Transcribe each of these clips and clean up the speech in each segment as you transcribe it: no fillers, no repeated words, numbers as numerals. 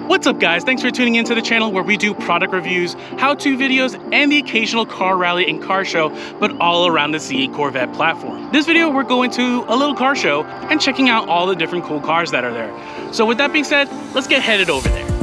What's up guys, thanks for tuning into the channel where we do product reviews, how-to videos, and the occasional car rally and car show, but all around the C3 Corvette platform. This video we're going to a little car show and checking out all the different cool cars that are there. So with that being said, let's get headed over there.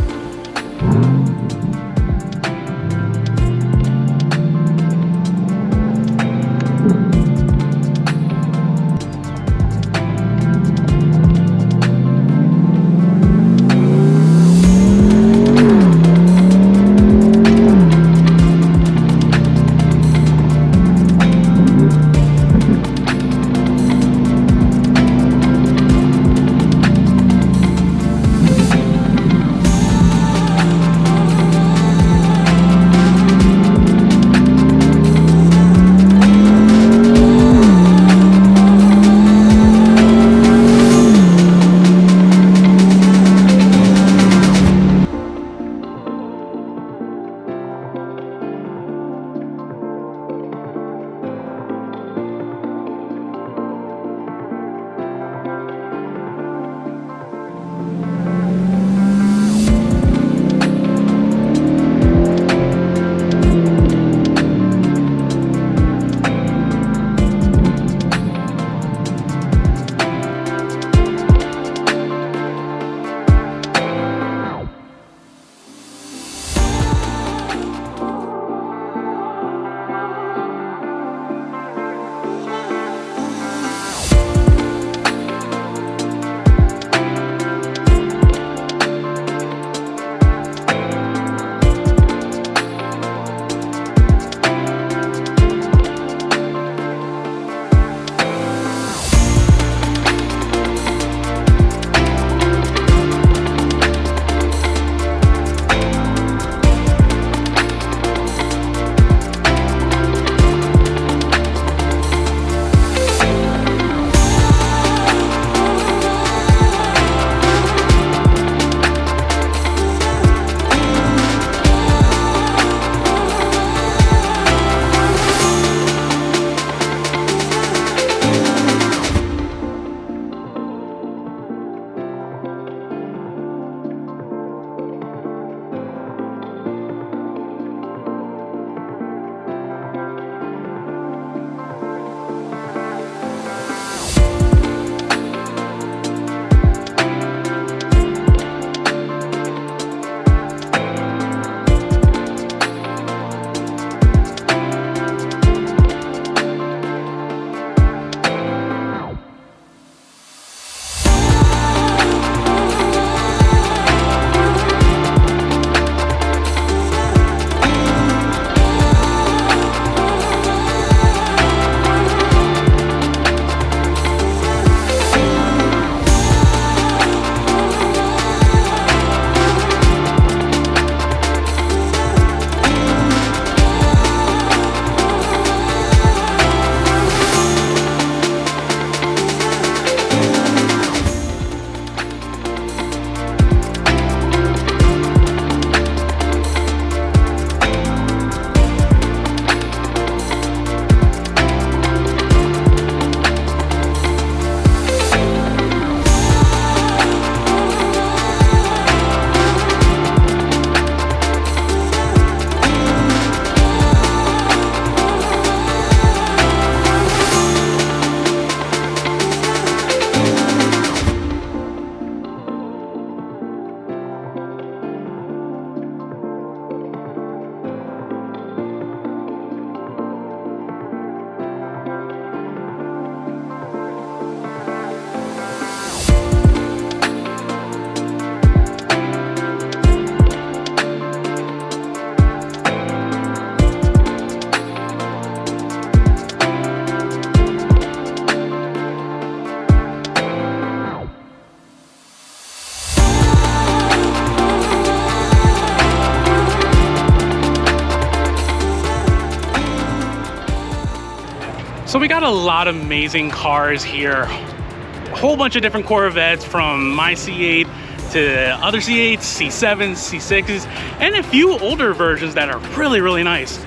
So we got a lot of amazing cars here. A whole bunch of different Corvettes, from my C8 to other C8s, C7s, C6s, and a few older versions that are really nice.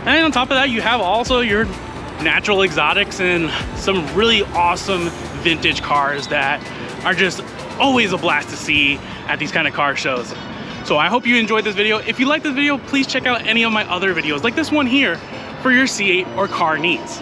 And on top of that, you have also your natural exotics and some really awesome vintage cars that are just always a blast to see at these kind of car shows. So I hope you enjoyed this video. If you like this video, please check out any of my other videos like this one here for your C8 or car needs.